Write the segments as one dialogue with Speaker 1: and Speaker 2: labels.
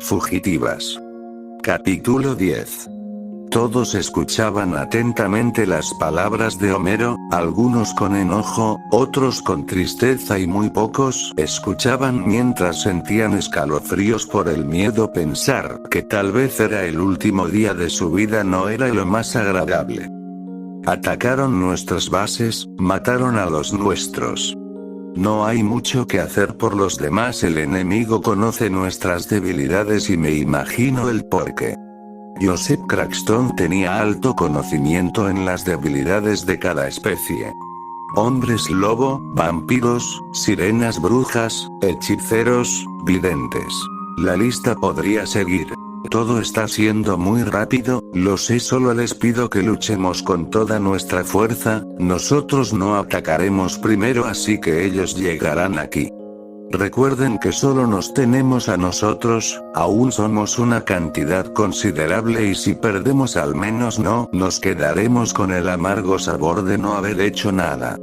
Speaker 1: fugitivas. Capítulo 10. Todos escuchaban atentamente las palabras de Homero, algunos con enojo, otros con tristeza y muy pocos escuchaban mientras sentían escalofríos por el miedo. Pensar que tal vez era el último día de su vida no era lo más agradable. Atacaron nuestras bases, mataron a los nuestros. No hay mucho que hacer por los demás. El enemigo conoce nuestras debilidades y me imagino el porqué. Joseph Craxton tenía alto conocimiento en las debilidades de cada especie. Hombres lobo, vampiros, sirenas, brujas, hechiceros, videntes. La lista podría seguir. Todo está siendo muy rápido, lo sé, solo les pido que luchemos con toda nuestra fuerza. Nosotros no atacaremos primero, así que ellos llegarán aquí. Recuerden que solo nos tenemos a nosotros, aún somos una cantidad considerable y si perdemos al menos no nos quedaremos con el amargo sabor de no haber hecho nada.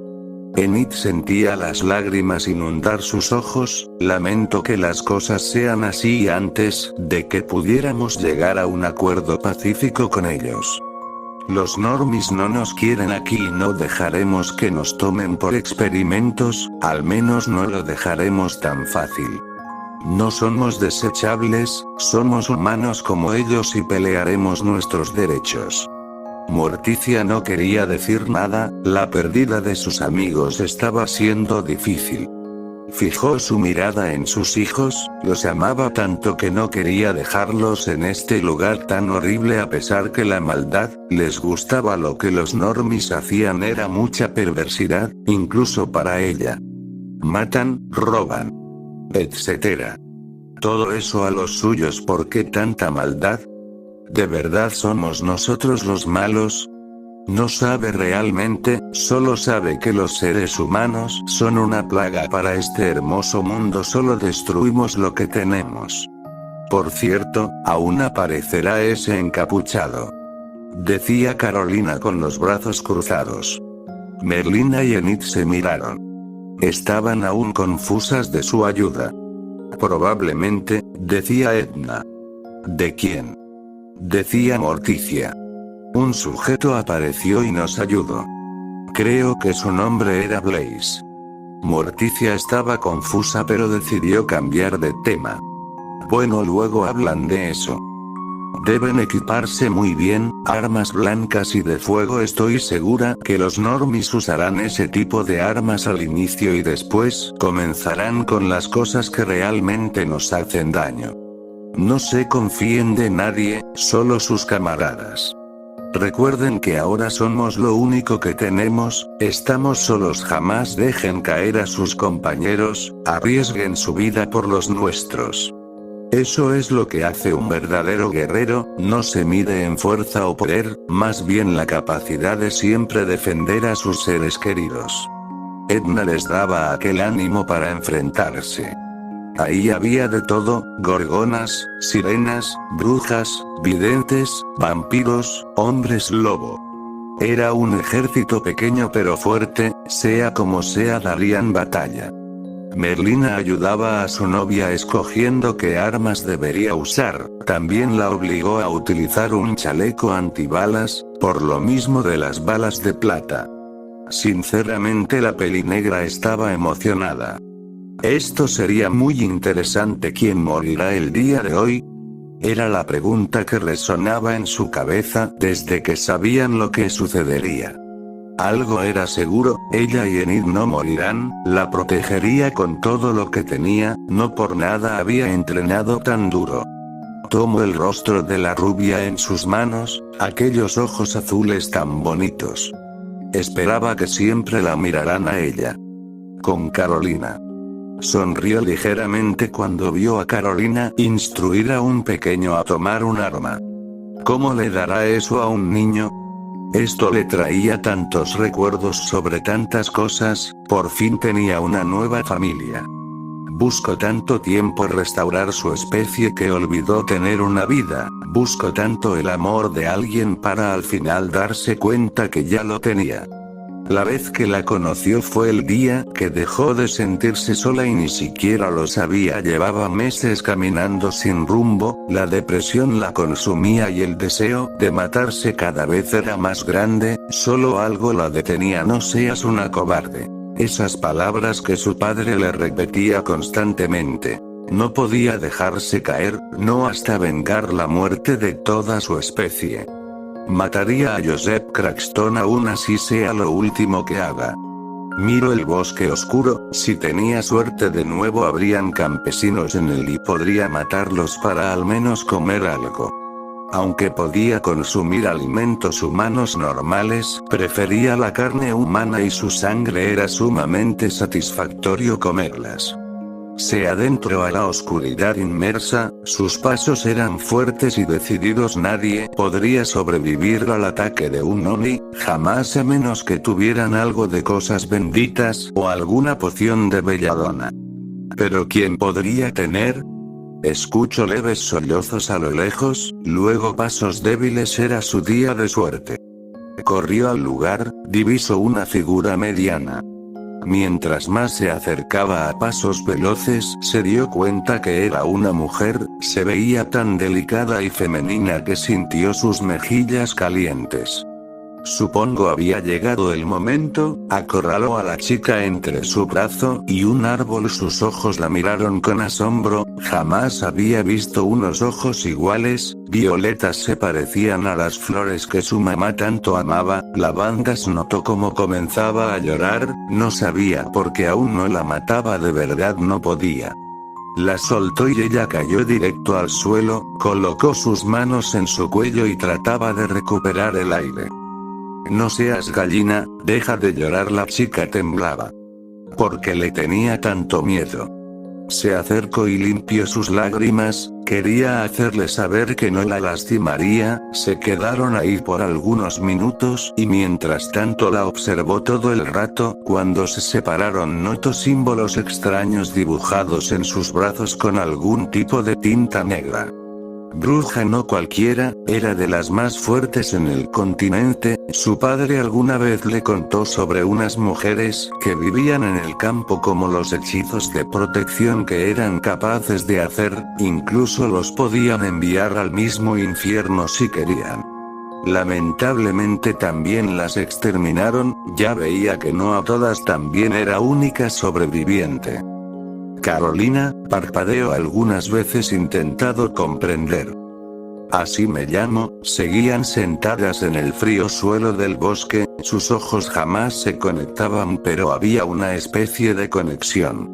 Speaker 1: Enid sentía las lágrimas inundar sus ojos. Lamento que las cosas sean así antes de que pudiéramos llegar a un acuerdo pacífico con ellos. Los normies no nos quieren aquí y no dejaremos que nos tomen por experimentos, al menos no lo dejaremos tan fácil. No somos desechables, somos humanos como ellos y pelearemos nuestros derechos. Morticia no quería decir nada, la pérdida de sus amigos estaba siendo difícil. Fijó su mirada en sus hijos, los amaba tanto que no quería dejarlos en este lugar tan horrible. A pesar que la maldad les gustaba, lo que los normies hacían era mucha perversidad, incluso para ella. Matan, roban, etc. Todo eso a los suyos. ¿Por qué tanta maldad? ¿De verdad somos nosotros los malos? No sabe realmente, solo sabe que los seres humanos son una plaga para este hermoso mundo. Solo destruimos lo que tenemos. Por cierto, aún aparecerá ese encapuchado, decía Carolina con los brazos cruzados. Merlina y Enid se miraron. Estaban aún confusas de su ayuda. Probablemente, decía Edna. ¿De quién? Decía Morticia. Un sujeto apareció y nos ayudó. Creo que su nombre era Blaze. Morticia estaba confusa pero decidió cambiar de tema. Bueno, luego hablan de eso. Deben equiparse muy bien, armas blancas y de fuego. Estoy segura que los normies usarán ese tipo de armas al inicio y después comenzarán con las cosas que realmente nos hacen daño. No se confíen de nadie, solo sus camaradas. Recuerden que ahora somos lo único que tenemos, estamos solos. Jamás dejen caer a sus compañeros, arriesguen su vida por los nuestros. Eso es lo que hace un verdadero guerrero, no se mide en fuerza o poder, más bien la capacidad de siempre defender a sus seres queridos. Edna les daba aquel ánimo para enfrentarse. Ahí había de todo, gorgonas, sirenas, brujas, videntes, vampiros, hombres lobo. Era un ejército pequeño pero fuerte, sea como sea darían batalla. Merlina ayudaba a su novia escogiendo qué armas debería usar, también la obligó a utilizar un chaleco antibalas, por lo mismo de las balas de plata. Sinceramente la pelinegra estaba emocionada. Esto sería muy interesante. ¿Quién morirá el día de hoy? Era la pregunta que resonaba en su cabeza desde que sabían lo que sucedería. Algo era seguro, ella y Enid no morirán, la protegería con todo lo que tenía, no por nada había entrenado tan duro. Tomó el rostro de la rubia en sus manos, aquellos ojos azules tan bonitos. Esperaba que siempre la miraran a ella. Con Carolina. Sonrió ligeramente cuando vio a Carolina instruir a un pequeño a tomar un arma. ¿Cómo le dará eso a un niño? Esto le traía tantos recuerdos sobre tantas cosas, por fin tenía una nueva familia. Buscó tanto tiempo restaurar su especie que olvidó tener una vida, buscó tanto el amor de alguien para al final darse cuenta que ya lo tenía. La vez que la conoció fue el día que dejó de sentirse sola y ni siquiera lo sabía. Llevaba meses caminando sin rumbo, la depresión la consumía y el deseo de matarse cada vez era más grande, solo algo la detenía: no seas una cobarde. Esas palabras que su padre le repetía constantemente. No podía dejarse caer, no hasta vengar la muerte de toda su especie. Mataría a Joseph Craxton aún así sea lo último que haga. Miró el bosque oscuro, si tenía suerte de nuevo habrían campesinos en él y podría matarlos para al menos comer algo. Aunque podía consumir alimentos humanos normales, prefería la carne humana y su sangre era sumamente satisfactorio comerlas. Se adentró a la oscuridad inmersa, sus pasos eran fuertes y decididos. Nadie podría sobrevivir al ataque de un Oni, jamás, a menos que tuvieran algo de cosas benditas o alguna poción de belladona. ¿Pero quién podría tener? Escuchó leves sollozos a lo lejos, luego pasos débiles. Era su día de suerte. Corrió al lugar, divisó una figura mediana. Mientras más se acercaba a pasos veloces, se dio cuenta que era una mujer, se veía tan delicada y femenina que sintió sus mejillas calientes. Supongo había llegado el momento, acorraló a la chica entre su brazo y un árbol. Sus ojos la miraron con asombro, jamás había visto unos ojos iguales, violetas se parecían a las flores que su mamá tanto amaba. Lavandas notó cómo comenzaba a llorar, no sabía por qué aún no la mataba de verdad, no podía. La soltó y ella cayó directo al suelo, colocó sus manos en su cuello y trataba de recuperar el aire. No seas gallina, deja de llorar. La chica temblaba. ¿Por qué le tenía tanto miedo? Se acercó y limpió sus lágrimas, quería hacerle saber que no la lastimaría. Se quedaron ahí por algunos minutos y mientras tanto la observó todo el rato. Cuando se separaron notó símbolos extraños dibujados en sus brazos con algún tipo de tinta negra. Bruja no cualquiera, era de las más fuertes en el continente. Su padre alguna vez le contó sobre unas mujeres que vivían en el campo, como los hechizos de protección que eran capaces de hacer, incluso los podían enviar al mismo infierno si querían. Lamentablemente también las exterminaron, ya veía que no a todas, también era única sobreviviente. Carolina, parpadeó algunas veces intentado comprender. Así me llamo. Seguían sentadas en el frío suelo del bosque, sus ojos jamás se conectaban pero había una especie de conexión.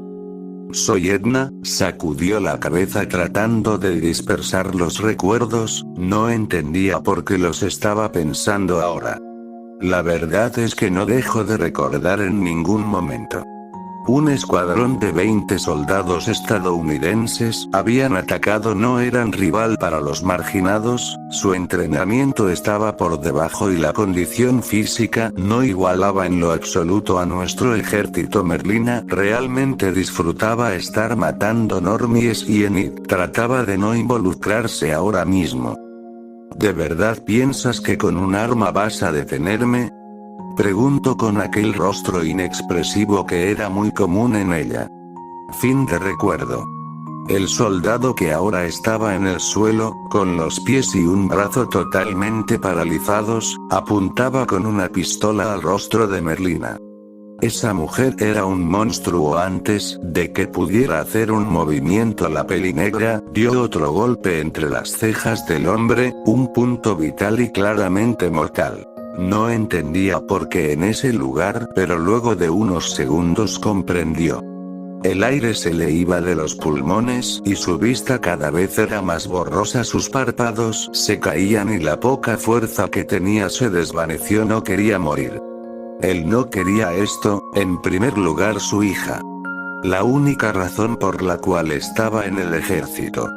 Speaker 1: Soy Edna, sacudió la cabeza tratando de dispersar los recuerdos, no entendía por qué los estaba pensando ahora. La verdad es que no dejo de recordar en ningún momento. Un escuadrón de 20 soldados estadounidenses habían atacado. No eran rival para los marginados, su entrenamiento estaba por debajo y la condición física no igualaba en lo absoluto a nuestro ejército. Merlina realmente disfrutaba estar matando normies y Enid trataba de no involucrarse ahora mismo. ¿De verdad piensas que con un arma vas a detenerme? Preguntó con aquel rostro inexpresivo que era muy común en ella. Fin de recuerdo. El soldado, que ahora estaba en el suelo, con los pies y un brazo totalmente paralizados, apuntaba con una pistola al rostro de Merlina. Esa mujer era un monstruo. Antes de que pudiera hacer un movimiento, la peli negra dio otro golpe entre las cejas del hombre, un punto vital y claramente mortal. No entendía por qué en ese lugar, pero luego de unos segundos comprendió. El aire se le iba de los pulmones y su vista cada vez era más borrosa, sus párpados se caían y la poca fuerza que tenía se desvaneció. No quería morir. Él no quería esto, en primer lugar su hija. La única razón por la cual estaba en el ejército.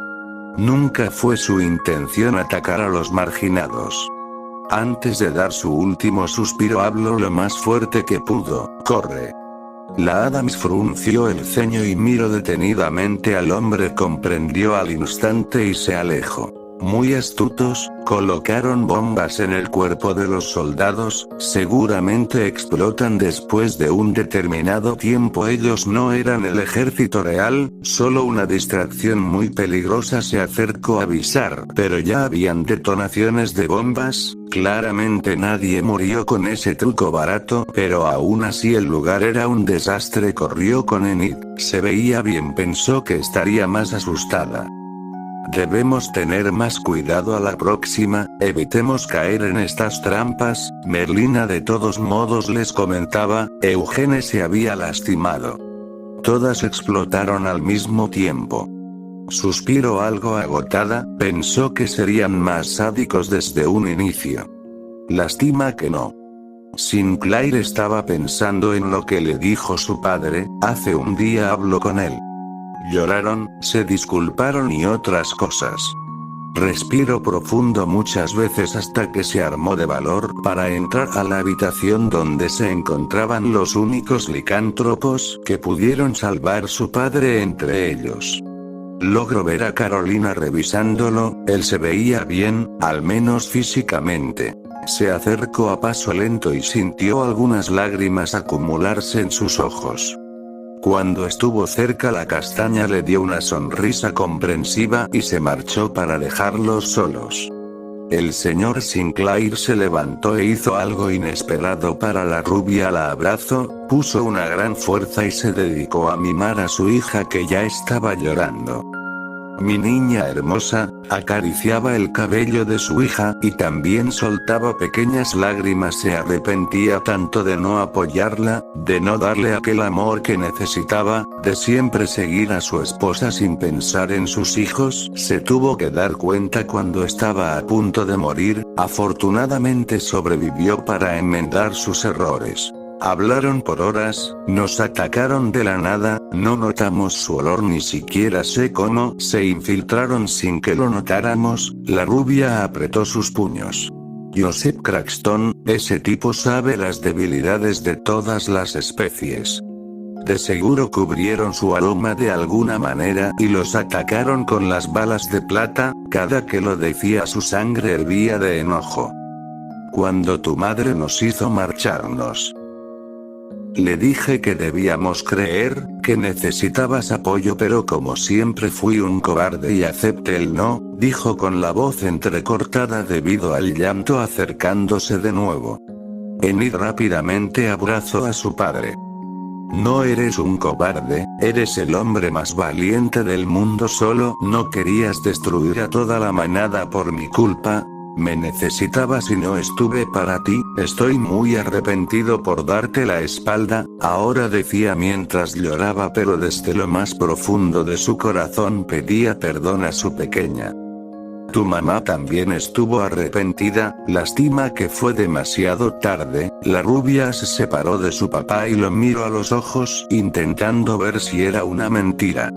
Speaker 1: Nunca fue su intención atacar a los marginados. Antes de dar su último suspiro habló lo más fuerte que pudo: corre. La Adams frunció el ceño y miró detenidamente al hombre, comprendió al instante y se alejó. Muy astutos, colocaron bombas en el cuerpo de los soldados, seguramente explotan después de un determinado tiempo. Ellos no eran el ejército real, solo una distracción muy peligrosa. Se acercó a avisar, pero ya habían detonaciones de bombas. Claramente nadie murió con ese truco barato, pero aún así el lugar era un desastre. Corrió con Enid, se veía bien, pensó que estaría más asustada. Debemos tener más cuidado a la próxima, evitemos caer en estas trampas. Merlina de todos modos les comentaba, Eugene se había lastimado. Todas explotaron al mismo tiempo. Suspiró algo agotada, pensó que serían más sádicos desde un inicio. Lástima que no. Sinclair estaba pensando en lo que le dijo su padre, hace un día habló con él. Lloraron, se disculparon y otras cosas. Respiró profundo muchas veces hasta que se armó de valor para entrar a la habitación donde se encontraban los únicos licántropos que pudieron salvar su padre entre ellos. Logró ver a Carolina revisándolo, él se veía bien, al menos físicamente. Se acercó a paso lento y sintió algunas lágrimas acumularse en sus ojos. Cuando estuvo cerca, la castaña le dio una sonrisa comprensiva y se marchó para dejarlos solos. El señor Sinclair se levantó e hizo algo inesperado para la rubia. La abrazó, puso una gran fuerza y se dedicó a mimar a su hija que ya estaba llorando. Mi niña hermosa, acariciaba el cabello de su hija y también soltaba pequeñas lágrimas. Se arrepentía tanto de no apoyarla, de no darle aquel amor que necesitaba, de siempre seguir a su esposa sin pensar en sus hijos. Se tuvo que dar cuenta cuando estaba a punto de morir. Afortunadamente sobrevivió para enmendar sus errores. Hablaron por horas, nos atacaron de la nada, no notamos su olor, ni siquiera sé cómo, se infiltraron sin que lo notáramos. La rubia apretó sus puños. Joseph Craxton, ese tipo sabe las debilidades de todas las especies. De seguro cubrieron su aroma de alguna manera y los atacaron con las balas de plata. Cada que lo decía su sangre hervía de enojo. Cuando tu madre nos hizo marcharnos, le dije que debíamos creer, que necesitabas apoyo, pero como siempre fui un cobarde y acepté el no, dijo con la voz entrecortada debido al llanto, acercándose de nuevo. Enid rápidamente abrazó a su padre. No eres un cobarde, eres el hombre más valiente del mundo, solo no querías destruir a toda la manada por mi culpa. Me necesitabas y no estuve para ti, estoy muy arrepentido por darte la espalda, ahora decía mientras lloraba, pero desde lo más profundo de su corazón pedía perdón a su pequeña. Tu mamá también estuvo arrepentida, lástima que fue demasiado tarde. La rubia se separó de su papá y lo miró a los ojos, intentando ver si era una mentira.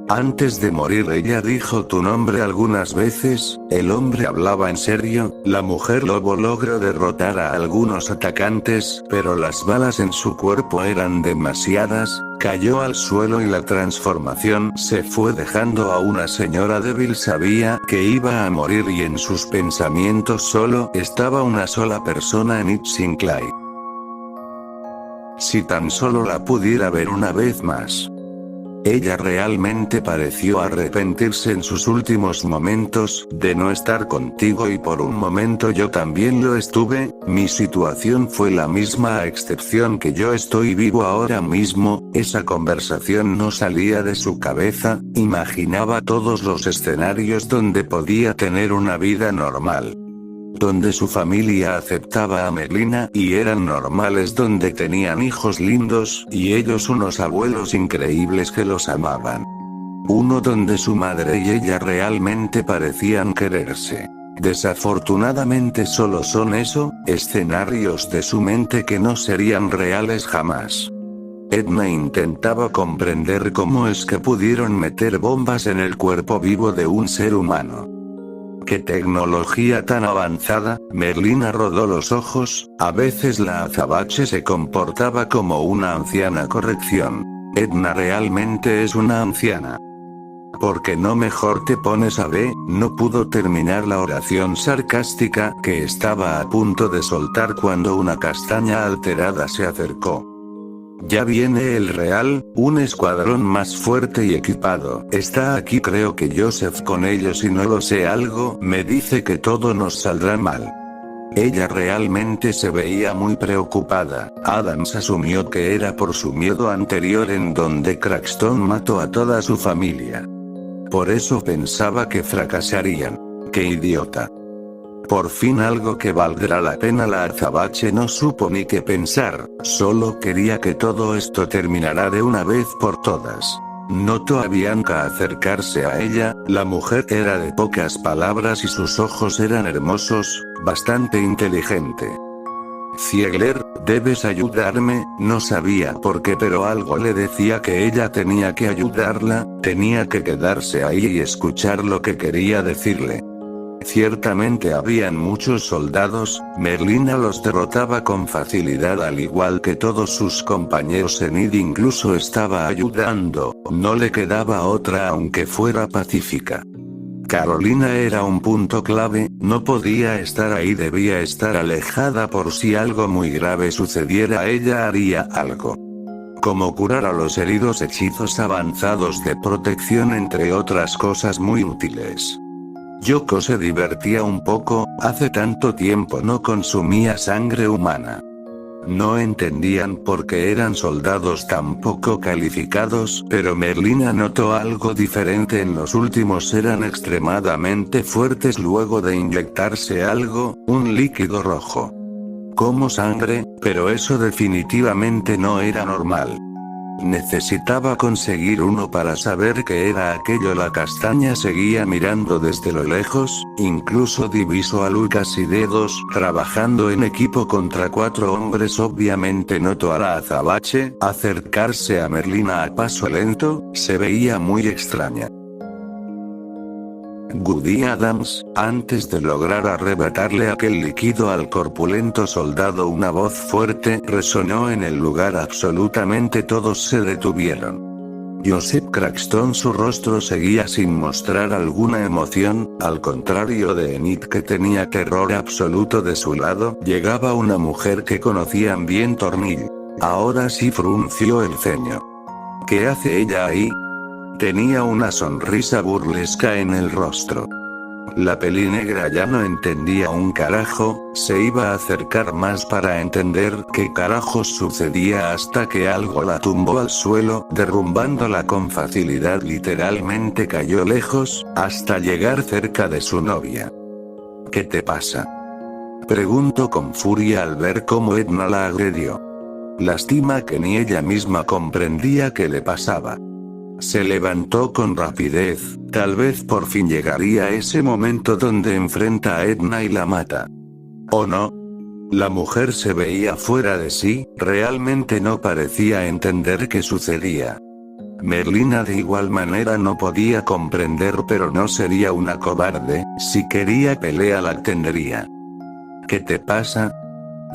Speaker 1: Antes de morir ella dijo tu nombre algunas veces. El hombre hablaba en serio. La mujer lobo logró derrotar a algunos atacantes, pero las balas en su cuerpo eran demasiadas. Cayó al suelo y la transformación se fue dejando a una señora débil. Sabía que iba a morir y en sus pensamientos solo estaba una sola persona, Enid Sinclair. Si tan solo la pudiera ver una vez más. Ella realmente pareció arrepentirse en sus últimos momentos de no estar contigo, y por un momento yo también lo estuve. Mi situación fue la misma a excepción que yo estoy vivo ahora mismo. Esa conversación no salía de su cabeza, imaginaba todos los escenarios donde podía tener una vida normal. Donde su familia aceptaba a Merlina y eran normales, donde tenían hijos lindos y ellos unos abuelos increíbles que los amaban. Uno donde su madre y ella realmente parecían quererse. Desafortunadamente solo son eso, escenarios de su mente que no serían reales jamás. Edna intentaba comprender cómo es que pudieron meter bombas en el cuerpo vivo de un ser humano. ¡Qué tecnología tan avanzada! Merlina rodó los ojos. A veces la azabache se comportaba como una anciana. Corrección. Edna realmente es una anciana. ¿Por qué no mejor te pones a ver? No pudo terminar la oración sarcástica que estaba a punto de soltar cuando una castaña alterada se acercó. Ya viene el Real, un escuadrón más fuerte y equipado. Está aquí, creo que Joseph con ellos, y no lo sé, algo me dice que todo nos saldrá mal. Ella realmente se veía muy preocupada. Adams asumió que era por su miedo anterior en donde Cranston mató a toda su familia. Por eso pensaba que fracasarían. ¡Qué idiota! Por fin algo que valdrá la pena. La azabache no supo ni qué pensar, solo quería que todo esto terminara de una vez por todas. Notó a Bianca acercarse a ella. La mujer era de pocas palabras y sus ojos eran hermosos, bastante inteligente. Ziegler, debes ayudarme, no sabía por qué, pero algo le decía que ella tenía que ayudarla, tenía que quedarse ahí y escuchar lo que quería decirle. Ciertamente habían muchos soldados, Merlina los derrotaba con facilidad al igual que todos sus compañeros. Enid incluso estaba ayudando, no le quedaba otra aunque fuera pacífica. Carolina era un punto clave, no podía estar ahí, debía estar alejada por si algo muy grave sucediera. Ella haría algo. Como curar a los heridos, hechizos avanzados de protección, entre otras cosas muy útiles. Yoko se divertía un poco, hace tanto tiempo no consumía sangre humana. No entendían por qué eran soldados tan poco calificados, pero Merlina notó algo diferente en los últimos. Eran extremadamente fuertes luego de inyectarse algo, un líquido rojo. Como sangre, pero eso definitivamente no era normal. Necesitaba conseguir uno para saber qué era aquello. La castaña seguía mirando desde lo lejos, incluso divisó a Lucas y Dedos trabajando en equipo contra 4 hombres. Obviamente notó a la azabache acercarse a Merlina a paso lento, se veía muy extraña. Woody Adams, antes de lograr arrebatarle aquel líquido al corpulento soldado, una voz fuerte resonó en el lugar. Absolutamente todos se detuvieron. Joseph Cranston, su rostro seguía sin mostrar alguna emoción, al contrario de Enid, que tenía terror absoluto de su lado. Llegaba una mujer que conocían bien, Tornil. Ahora sí frunció el ceño. ¿Qué hace ella ahí? Tenía una sonrisa burlesca en el rostro. La pelinegra ya no entendía un carajo, se iba a acercar más para entender qué carajos sucedía hasta que algo la tumbó al suelo, derrumbándola con facilidad. Literalmente cayó lejos, hasta llegar cerca de su novia. ¿Qué te pasa?, preguntó con furia al ver cómo Edna la agredió. Lástima que ni ella misma comprendía qué le pasaba. Se levantó con rapidez, tal vez por fin llegaría ese momento donde enfrenta a Edna y la mata. ¿O no? La mujer se veía fuera de sí, realmente no parecía entender qué sucedía. Merlina de igual manera no podía comprender, pero no sería una cobarde. Si quería pelea la tendría. ¿Qué te pasa,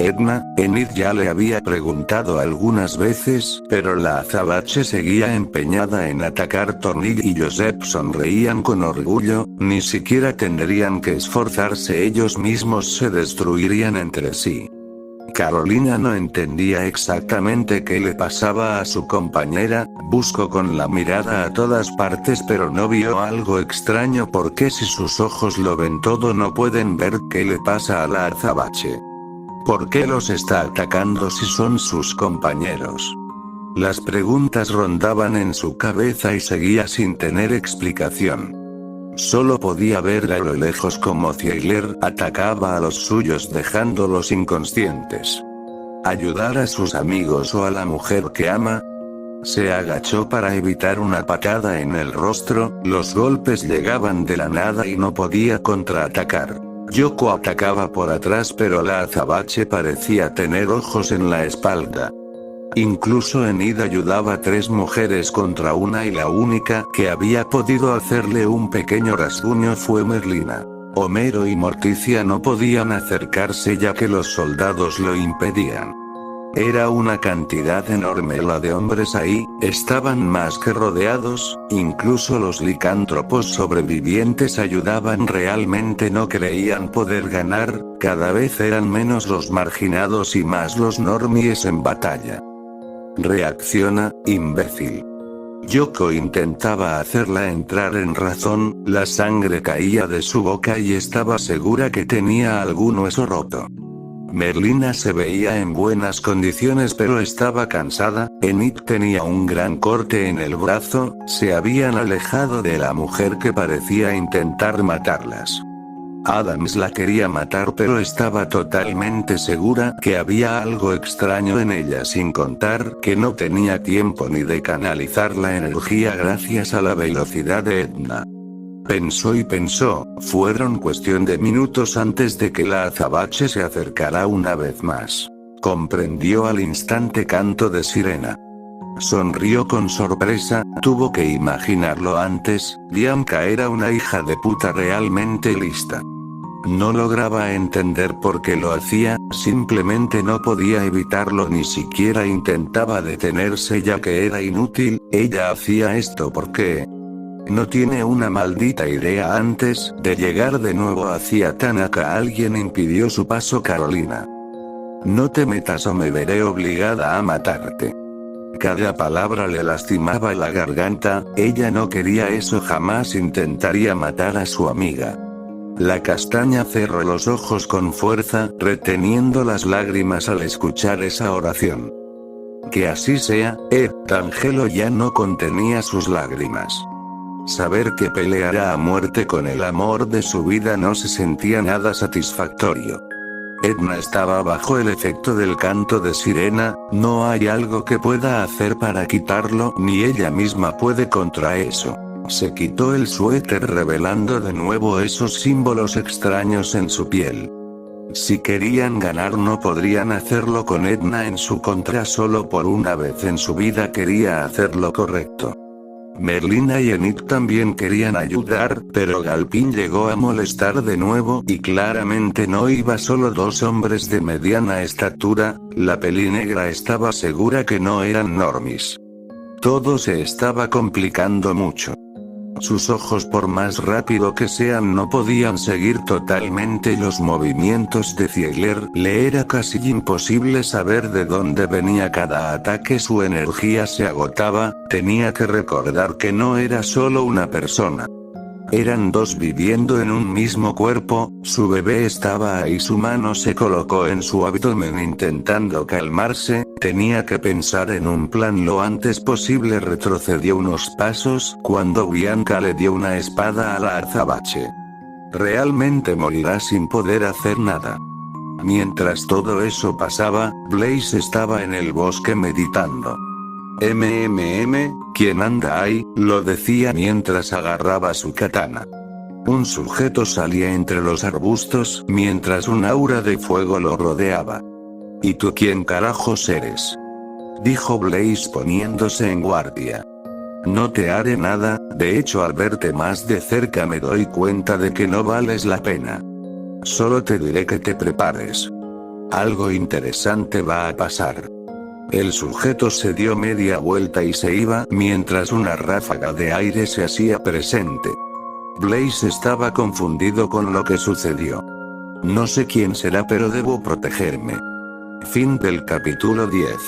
Speaker 1: Edna? Enid ya le había preguntado algunas veces, pero la azabache seguía empeñada en atacar. Tornil y Joseph sonreían con orgullo, ni siquiera tendrían que esforzarse, ellos mismos se destruirían entre sí. Carolina no entendía exactamente qué le pasaba a su compañera, buscó con la mirada a todas partes pero no vio algo extraño. Porque si sus ojos lo ven todo, no pueden ver qué le pasa a la azabache. ¿Por qué los está atacando si son sus compañeros? Las preguntas rondaban en su cabeza y seguía sin tener explicación. Solo podía ver a lo lejos cómo Ziegler atacaba a los suyos dejándolos inconscientes. ¿Ayudar a sus amigos o a la mujer que ama? Se agachó para evitar una patada en el rostro, los golpes llegaban de la nada y no podía contraatacar. Yoko atacaba por atrás pero la azabache parecía tener ojos en la espalda. Incluso Enid ayudaba a 3 mujeres contra una y la única que había podido hacerle un pequeño rasguño fue Merlina. Homero y Morticia no podían acercarse ya que los soldados lo impedían. Era una cantidad enorme la de hombres ahí, estaban más que rodeados, incluso los licántropos sobrevivientes ayudaban, realmente no creían poder ganar, cada vez eran menos los marginados y más los normies en batalla. Reacciona, imbécil. Yoko intentaba hacerla entrar en razón, la sangre caía de su boca y estaba segura que tenía algún hueso roto. Merlina se veía en buenas condiciones pero estaba cansada, Enid tenía un gran corte en el brazo, se habían alejado de la mujer que parecía intentar matarlas. Adams la quería matar pero estaba totalmente segura que había algo extraño en ella, sin contar que no tenía tiempo ni de canalizar la energía gracias a la velocidad de Edna. Pensó y pensó, fueron cuestión de minutos antes de que la azabache se acercara una vez más. Comprendió al instante canto de sirena. Sonrió con sorpresa, tuvo que imaginarlo antes, Bianca era una hija de puta realmente lista. No lograba entender por qué lo hacía, simplemente no podía evitarlo, ni siquiera intentaba detenerse ya que era inútil, ella hacía esto porque... no tiene una maldita idea. Antes de llegar de nuevo hacia Tanaka alguien impidió su paso. Carolina. No te metas o me veré obligada a matarte. Cada palabra le lastimaba la garganta, ella no quería eso, jamás intentaría matar a su amiga. La castaña cerró los ojos con fuerza, reteniendo las lágrimas al escuchar esa oración. Que así sea, Angelo ya no contenía sus lágrimas. Saber que peleará a muerte con el amor de su vida no se sentía nada satisfactorio. Edna estaba bajo el efecto del canto de sirena, no hay algo que pueda hacer para quitarlo, ni ella misma puede contra eso. Se quitó el suéter revelando de nuevo esos símbolos extraños en su piel. Si querían ganar no podrían hacerlo con Edna en su contra, solo por una vez en su vida quería hacer lo correcto. Merlina y Enid también querían ayudar, pero Galpin llegó a molestar de nuevo y claramente no iba solo dos hombres de mediana estatura, la pelinegra estaba segura que no eran normies. Todo se estaba complicando mucho. Sus ojos, por más rápido que sean, no podían seguir totalmente los movimientos de Ziegler, le era casi imposible saber de dónde venía cada ataque, su energía se agotaba, tenía que recordar que no era solo una persona. Eran dos viviendo en un mismo cuerpo, su bebé estaba ahí, su mano se colocó en su abdomen intentando calmarse, tenía que pensar en un plan lo antes posible. Retrocedió unos pasos cuando Bianca le dio una espada a la azabache. Realmente morirá sin poder hacer nada. Mientras todo eso pasaba, Blaze estaba en el bosque meditando. ¿Quién anda ahí?, lo decía mientras agarraba su katana. Un sujeto salía entre los arbustos mientras un aura de fuego lo rodeaba. ¿Y tú quién carajos eres?, dijo Blaze poniéndose en guardia. No te haré nada, de hecho al verte más de cerca me doy cuenta de que no vales la pena. Solo te diré que te prepares. Algo interesante va a pasar. El sujeto se dio media vuelta y se iba mientras una ráfaga de aire se hacía presente. Blaze estaba confundido con lo que sucedió. No sé quién será pero debo protegerme. Fin del capítulo 10.